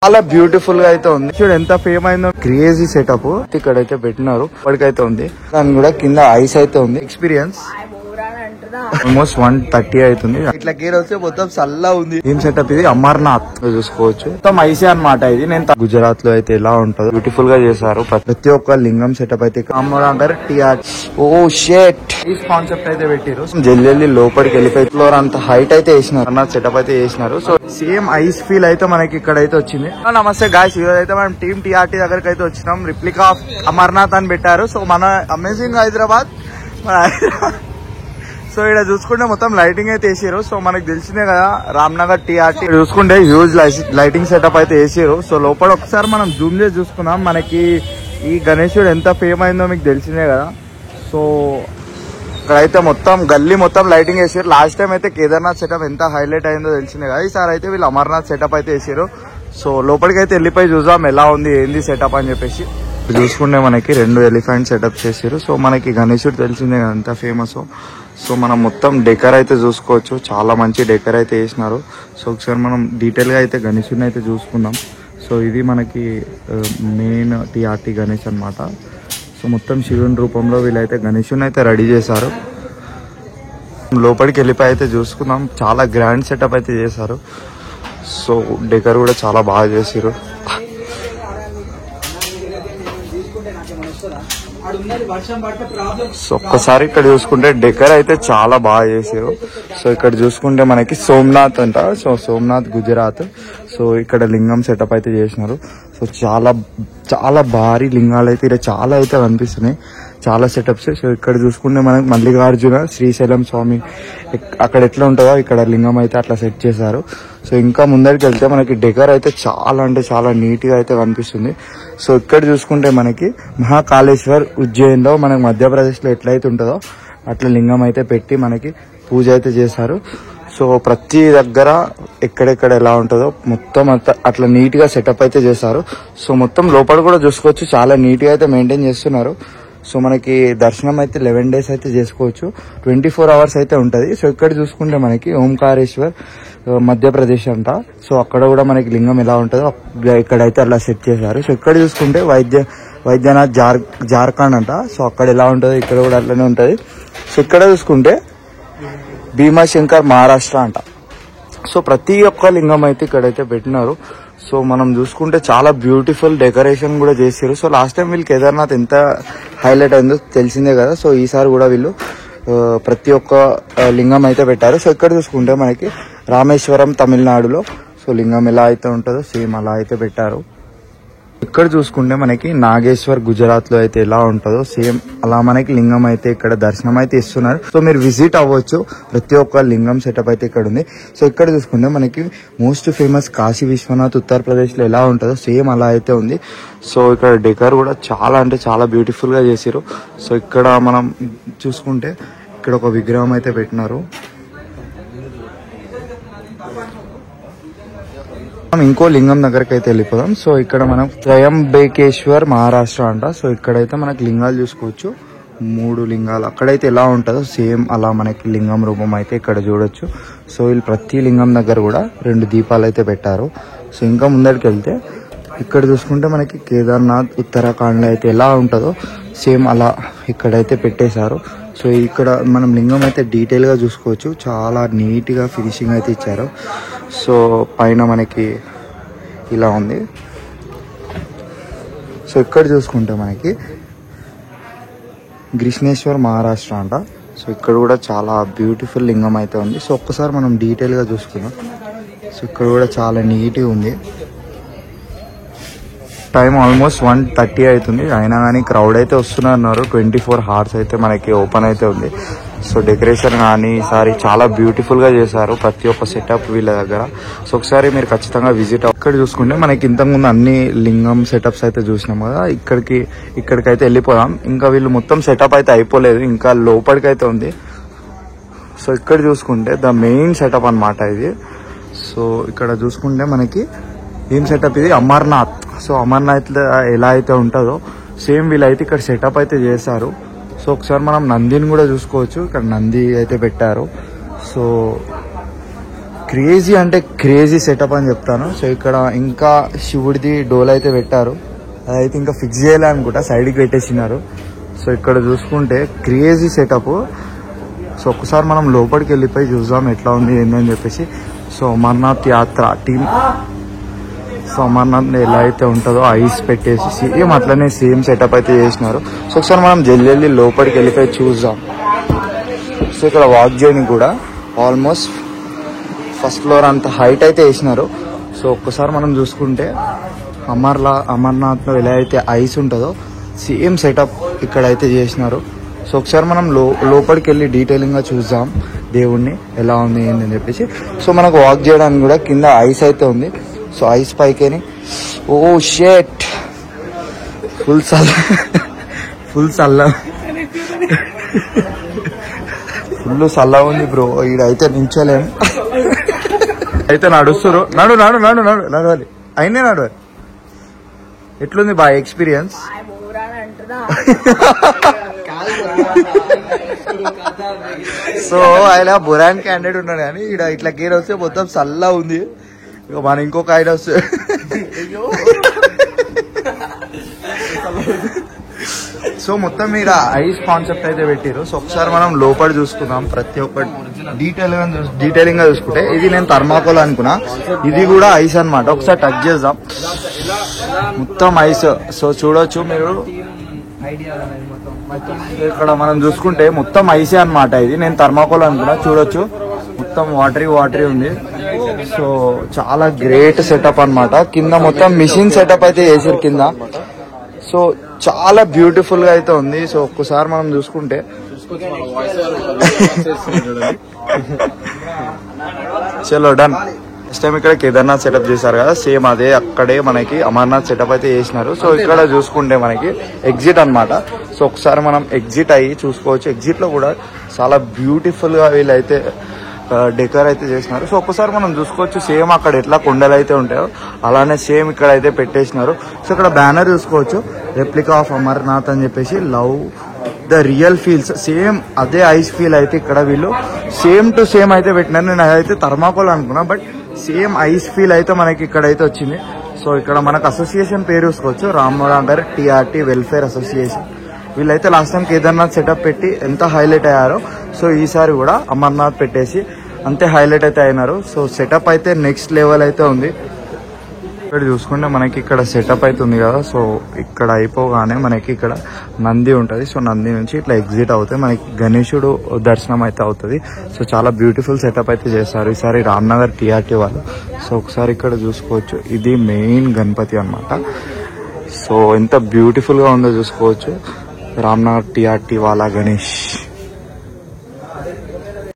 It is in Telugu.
చాలా బ్యూటిఫుల్ గా అయితే ఉంది. చూడు ఎంత ఫేమ్ అయిందో, క్రేజీ సెటప్ ఇక్కడైతే పెట్టినారు. ఇప్పటికైతే ఉంది దాని కూడా కింద ఐస్ అయితే ఉంది. ఎక్స్పీరియన్స్ ఆల్మోస్ట్ 130 అవుతుంది. ఇట్లా గేర్ వస్తే మొత్తం చల్లా ఉంది. ఏం సెటప్ ఇది, అమర్నాథ్ చూసుకోవచ్చు. మొత్తం ఐసే అన్నమాట ఇది. నేను గుజరాత్ లో అయితే ఎలా ఉంటుందో బ్యూటిఫుల్ గా చేశారు. ప్రతి ఒక్క లింగం సెటప్ అయితే ఓ షేట్ ఈ కాన్సెప్ట్ అయితే పెట్టారు. జల్లి లోపలికి వెళ్ళిపోయి ఫ్లోర్ అంత హైట్ అయితే వేసినారు. అమర్నాథ్ సెటప్ అయితే చేసినారు. సో సేమ్ ఐస్ ఫీల్ అయితే మనకి ఇక్కడ అయితే వచ్చింది. నమస్తే గాయ్స్, ఈరోజు అయితే మనం టీమ్ టీఆర్టీ దగ్గరికి అయితే వచ్చినాం. రిప్లికా ఆఫ్ అమర్నాథ్ అని పెట్టారు. సో మన అమేజింగ్ హైదరాబాద్. సో ఇక్కడ చూసుకుంటే మొత్తం లైటింగ్ అయితే వేసారు. సో మనకు తెలిసిందే కదా రామ్నగర్ టీఆర్టీ చూసుకుంటే హ్యూజ్ లైటింగ్ సెటప్ అయితే వేసారు. సో లోపల ఒకసారి మనం జూమ్ చేసి చూసుకుందాం. మనకి ఈ గణేశుడు ఎంత ఫేమ్ అయిందో మీకు తెలిసిందే కదా. సో ఇక్కడైతే మొత్తం గల్లీ మొత్తం లైటింగ్ వేసారు. లాస్ట్ టైం అయితే కేదార్నాథ్ సెటప్ ఎంత హైలైట్ అయిందో తెలిసిందే కదా. ఈసారి అయితే వీళ్ళు అమర్నాథ్ సెటప్ అయితే వేసారు. సో లోపలికి అయితే వెళ్ళిపోయి చూద్దాం ఎలా ఉంది ఏంది సెటప్ అని చెప్పేసి. చూసుకుంటే మనకి 2 ఎలిఫెంట్ సెటప్ చేసారు. సో మనకి గణేశుడు తెలిసిందే కదా ఎంత ఫేమస్. సో మనం మొత్తం డెకర్ అయితే చూసుకోవచ్చు. చాలా మంచి డెకర్ అయితే వేసినారు. సో ఒకసారి మనం డీటెయిల్ గా అయితే గణేశుడిని అయితే చూసుకుందాం. సో ఇది మనకి మెయిన్ టీఆర్టీ గణేష్ అనమాట. సో మొత్తం శివుని రూపంలో వీళ్ళైతే గణేశుని అయితే రెడీ చేశారు. లోపలికి వెళ్ళిపోయి అయితే చూసుకుందాం. చాలా గ్రాండ్ సెటప్ అయితే చేశారు. సో డెకర్ కూడా చాలా బాగా చేసారు. సో ఒక్కసారి ఇక్కడ చూసుకుంటే డెకర్ అయితే చాలా బాగా చేసారు. సో ఇక్కడ చూసుకుంటే మనకి సోమనాథ్ అంట. సో సోమనాథ్ గుజరాత్. సో ఇక్కడ లింగం సెటప్ అయితే చేసినారు. సో చాలా చాలా భారీ లింగాలు అయితే ఇక్కడ చాలా అయితే కనిపిస్తున్నాయి. చాలా సెటప్స్. సో ఇక్కడ చూసుకుంటే మనకి మల్లికార్జున శ్రీశైలం స్వామి అక్కడ ఎట్లా ఉంటుందో ఇక్కడ లింగం అయితే అట్లా సెట్ చేశారు. సో ఇంకా ముందరికి వెళ్తే మనకి డెకర్ అయితే చాలా అంటే చాలా నీట్ గా అయితే కనిపిస్తుంది. సో ఇక్కడ చూసుకుంటే మనకి మహాకాళేశ్వర్ ఉజ్జయిన్ లో మనకి మధ్యప్రదేశ్ లో ఎట్లయితే ఉంటుందో అట్లా లింగం అయితే పెట్టి మనకి పూజ అయితే చేశారు. సో ప్రతి దగ్గర ఎక్కడెక్కడ ఎలా ఉంటుందో మొత్తం అట్లా నీట్ గా సెటప్ అయితే చేశారు. సో మొత్తం లోపల కూడా చూసుకోవచ్చు. చాలా నీట్ గా అయితే మెయింటైన్ చేస్తున్నారు. సో మనకి దర్శనం అయితే 11 days అయితే చేసుకోవచ్చు. 24 hours అయితే ఉంటది. సో ఇక్కడ చూసుకుంటే మనకి ఓంకారేశ్వర్ మధ్యప్రదేశ్ అంట. సో అక్కడ కూడా మనకి లింగం ఎలా ఉంటుందో ఇక్కడైతే అలా సెట్ చేశారు. సో ఇక్కడ చూసుకుంటే వైద్యనాథ్ జార్ఖండ్ అంట. సో అక్కడ ఎలా ఉంటుందో ఇక్కడ కూడా అట్లనే ఉంటది. సో ఇక్కడ చూసుకుంటే భీమాశంకర్ మహారాష్ట్ర అంట. సో ప్రతి ఒక్క లింగం అయితే ఇక్కడైతే పెట్టినారు. సో మనం చూసుకుంటే చాలా బ్యూటిఫుల్ డెకరేషన్ కూడా చేశారు. సో లాస్ట్ టైం వీళ్ళు కేదార్నాథ్ ఎంత హైలైట్ అయిందో తెలిసిందే కదా. సో ఈసారి కూడా వీళ్ళు ప్రతి ఒక్క లింగం అయితే పెట్టారు. సో ఇక్కడ చూసుకుంటే మనకి రామేశ్వరం తమిళనాడులో సో లింగం ఎలా అయితే ఉంటుందో సేమ్ అలా అయితే పెట్టారు. ఇక్కడ చూసుకుంటే మనకి నాగేశ్వర్ గుజరాత్ లో అయితే ఎలా ఉంటుందో సేమ్ అలా మనకి లింగం అయితే ఇక్కడ దర్శనం అయితే ఇస్తున్నారు. సో మీరు విజిట్ అవ్వచ్చు. ప్రతి ఒక్క లింగం సెటప్ అయితే ఇక్కడ ఉంది. సో ఇక్కడ చూసుకుంటే మనకి మోస్ట్ ఫేమస్ కాశీ విశ్వనాథ్ ఉత్తరప్రదేశ్ లో ఎలా ఉంటుందో సేమ్ అలా అయితే ఉంది. సో ఇక్కడ డెకర్ కూడా చాలా అంటే చాలా బ్యూటిఫుల్ గా చేసారు. సో ఇక్కడ మనం చూసుకుంటే ఇక్కడ ఒక విగ్రహం అయితే పెట్టినారు. ఇంకో లింగం దగ్గరకి అయితే వెళ్ళిపోదాం. సో ఇక్కడ మనం త్రయంబకేశ్వర్ మహారాష్ట్ర అంట. సో ఇక్కడైతే మనకి లింగాలు చూసుకోవచ్చు. 3 లింగాలు అక్కడైతే ఎలా ఉంటుందో సేమ్ అలా మనకి లింగం రూపం అయితే ఇక్కడ చూడొచ్చు. సో వీళ్ళు ప్రతి లింగం దగ్గర కూడా 2 దీపాలు అయితే పెట్టారు. సో ఇంకా ముందరికి వెళ్తే ఇక్కడ చూసుకుంటే మనకి కేదార్నాథ్ ఉత్తరాఖండ్ లో అయితే ఎలా ఉంటుందో సేమ్ అలా ఇక్కడైతే పెట్టేశారు. సో ఇక్కడ మనం లింగం అయితే డీటెయిల్ గా చూసుకోవచ్చు. చాలా నీట్ గా ఫినిషింగ్ అయితే ఇచ్చారు. సో పైన మనకి ఇలా ఉంది. సో ఇక్కడ చూసుకుంటే మనకి గ్రిష్ణేశ్వర్ మహారాష్ట్ర అంట. సో ఇక్కడ కూడా చాలా బ్యూటిఫుల్ లింగం అయితే ఉంది. సో ఒక్కసారి మనం డీటెయిల్ గా చూసుకుందాం. సో ఇక్కడ కూడా చాలా నీట్గా ఉంది. టైం ఆల్మోస్ట్ 1:30 అవుతుంది. అయినా కానీ క్రౌడ్ అయితే వస్తున్నారు. 24 hours అయితే మనకి ఓపెన్ అయితే ఉంది. సో డెకరేషన్ కానీ ఈసారి చాలా బ్యూటిఫుల్ గా చేశారు ప్రతి ఒక్క సెటప్ వీళ్ళ దగ్గర. సో ఒకసారి మీరు ఖచ్చితంగా విజిట్ ఇక్కడ చూసుకుంటే మనకి ఇంతకుముందు అన్ని లింగం సెటప్స్ అయితే చూసినాం కదా. ఇక్కడికైతే వెళ్ళిపోదాం. ఇంకా వీళ్ళు మొత్తం సెటప్ అయితే అయిపోలేదు, ఇంకా లోపలికి అయితే ఉంది. సో ఇక్కడ చూసుకుంటే ద మెయిన్ సెటప్ అన్నమాట ఇది. సో ఇక్కడ చూసుకుంటే మనకి ఏం సెటప్ ఇది, అమర్నాథ్. సో అమర్నాథ్ ఎలా అయితే ఉంటుందో సేమ్ వీళ్ళైతే ఇక్కడ సెటప్ అయితే చేశారు. సో ఒకసారి మనం నందిని కూడా చూసుకోవచ్చు. ఇక్కడ నంది అయితే పెట్టారు. సో క్రేజీ అంటే క్రేజీ సెటప్ అని చెప్తాను. సో ఇక్కడ ఇంకా శివుడిది డోల్ అయితే పెట్టారు, అదైతే ఇంకా ఫిక్స్ చేయాలి అనుకుంటా, సైడ్కి పెట్టేసినారు. సో ఇక్కడ చూసుకుంటే క్రేజీ సెటప్. సో ఒక్కసారి మనం లోపలికి వెళ్ళిపోయి చూద్దాం ఎట్లా ఉంది ఏందని చెప్పేసి. సో అమర్నాథ్ యాత్ర టీమ్, సో అమర్నాథ్ ఎలా అయితే ఉంటుందో ఐస్ పెట్టేసి సేమ్ అట్లనే సేమ్ సెటప్ అయితే చేసినారు. సో ఒకసారి మనం జల్లి లోపలికి వెళ్ళిపోయి చూద్దాం. సో ఇక్కడ వాక్ చేయడానికి కూడా ఆల్మోస్ట్ ఫస్ట్ ఫ్లోర్ అంత హైట్ అయితే వేసినారు. సో ఒక్కసారి మనం చూసుకుంటే అమర్నాథ్లో ఎలా అయితే ఐస్ ఉంటుందో సేమ్ సెటప్ ఇక్కడైతే చేసినారు. సో ఒకసారి మనం లోపలికి వెళ్ళి డీటెయిలింగ్గా చూద్దాం దేవుణ్ణి ఎలా ఉంది ఏందని చెప్పేసి. సో మనకు వాక్ చేయడానికి కూడా కింద ఐస్ అయితే ఉంది. సో ఐస్ పైకేని ఓ షేట్ ఫుల్ చల్ల ఉంది బ్రో. ఈడైతే నించోలేము, అయితే నడుస్తురు. నడవాలి అయినే నడవాలి. ఎట్లుంది బాయ్ ఎక్స్పీరియన్స్? సో ఆయన బురాన్ క్యాండిడేట్ ఉన్నాడు కానీ ఈడ ఇట్లా గేర్ వస్తే మొత్తం చల్లా ఉంది. ఇక మన ఇంకొక ఆయన వస్తే సో మొత్తం మీద ఐస్ కాన్సెప్ట్ అయితే పెట్టారు. సో ఒకసారి మనం లోపల చూసుకుందాం ప్రతి ఒక్కటి డీటెయిలింగ్ గా చూసుకుంటే. ఇది నేను థర్మాకోల్ అనుకున్నా, ఇది కూడా ఐస్ అన్నమాట. ఒకసారి టచ్ చేద్దాం, మొత్తం ఐస్. సో చూడొచ్చు మీరు ఇక్కడ మనం చూసుకుంటే మొత్తం ఐసే అన్నమాట. ఇది నేను థర్మాకోల్ అనుకున్నా, చూడొచ్చు మొత్తం వాటరీ ఉంది. సో చాలా గ్రేట్ సెటప్ అన్నమాట. కింద మొత్తం మిషన్ సెటప్ అయితే చేసారు కింద. సో చాలా బ్యూటిఫుల్ గా అయితే ఉంది. సో ఒక్కసారి మనం చూసుకుంటే చలో డన్. నెక్స్ట్ టైం ఇక్కడ కేదార్నాథ్ సెటప్ చేశారు కదా, సేమ్ అదే అక్కడే మనకి అమర్నాథ్ సెటప్ అయితే చేసినారు. సో ఇక్కడ చూసుకుంటే మనకి ఎగ్జిట్ అన్నమాట. సో ఒకసారి మనం ఎగ్జిట్ అయ్యి చూసుకోవచ్చు. ఎగ్జిట్ లో కూడా చాలా బ్యూటిఫుల్ గా వీళ్ళైతే డెకర్ అయితే చేసినారు. సో ఒక్కసారి మనం చూసుకోవచ్చు సేమ్ అక్కడ ఎట్లా కొండలు అయితే ఉంటాయో అలానే సేమ్ ఇక్కడ అయితే పెట్టేసినారు. సో ఇక్కడ బ్యానర్ చూసుకోవచ్చు, రెప్లికా ఆఫ్ అమర్నాథ్ అని చెప్పేసి, love the real feels. Same అదే ఐస్ ఫీల్ అయితే ఇక్కడ వీళ్ళు సేమ్ టు సేమ్ అయితే పెట్టినారు. నేను అదైతే థర్మాకోల్ అనుకున్నా, బట్ సేమ్ ఐస్ ఫీల్ అయితే మనకి ఇక్కడైతే వచ్చింది. సో ఇక్కడ మనకు అసోసియేషన్ పేరు చూసుకోవచ్చు, రామ్నగర్ టీఆర్టీ వెల్ఫేర్ అసోసియేషన్. వీళ్ళైతే లాస్ట్ టైం కేదార్నాథ్ సెటప్ పెట్టి ఎంత హైలైట్ అయ్యారో, సో ఈసారి కూడా అమర్నాథ్ పెట్టేసి అంతే హైలైట్ అయితే అయినారు. సో సెటప్ అయితే నెక్స్ట్ లెవెల్ అయితే ఉంది. ఇక్కడ చూసుకుంటే మనకి ఇక్కడ సెటప్ అయితే ఉంది కదా. సో ఇక్కడ అయిపోగానే మనకి ఇక్కడ నంది ఉంటుంది. సో నంది నుంచి ఇట్లా ఎగ్జిట్ అవుతాయి, మనకి గణేశుడు దర్శనం అయితే అవుతుంది. సో చాలా బ్యూటిఫుల్ సెటప్ అయితే చేస్తారు ఈసారి రామ్నగర్ టీఆర్టీ వాళ్ళు. సో ఒకసారి ఇక్కడ చూసుకోవచ్చు, ఇది మెయిన్ గణపతి అన్నమాట. సో ఎంత బ్యూటిఫుల్ గా ఉందో చూసుకోవచ్చు, రామ్నగర్ టీఆర్టీ వాళ్ళ గణేష్.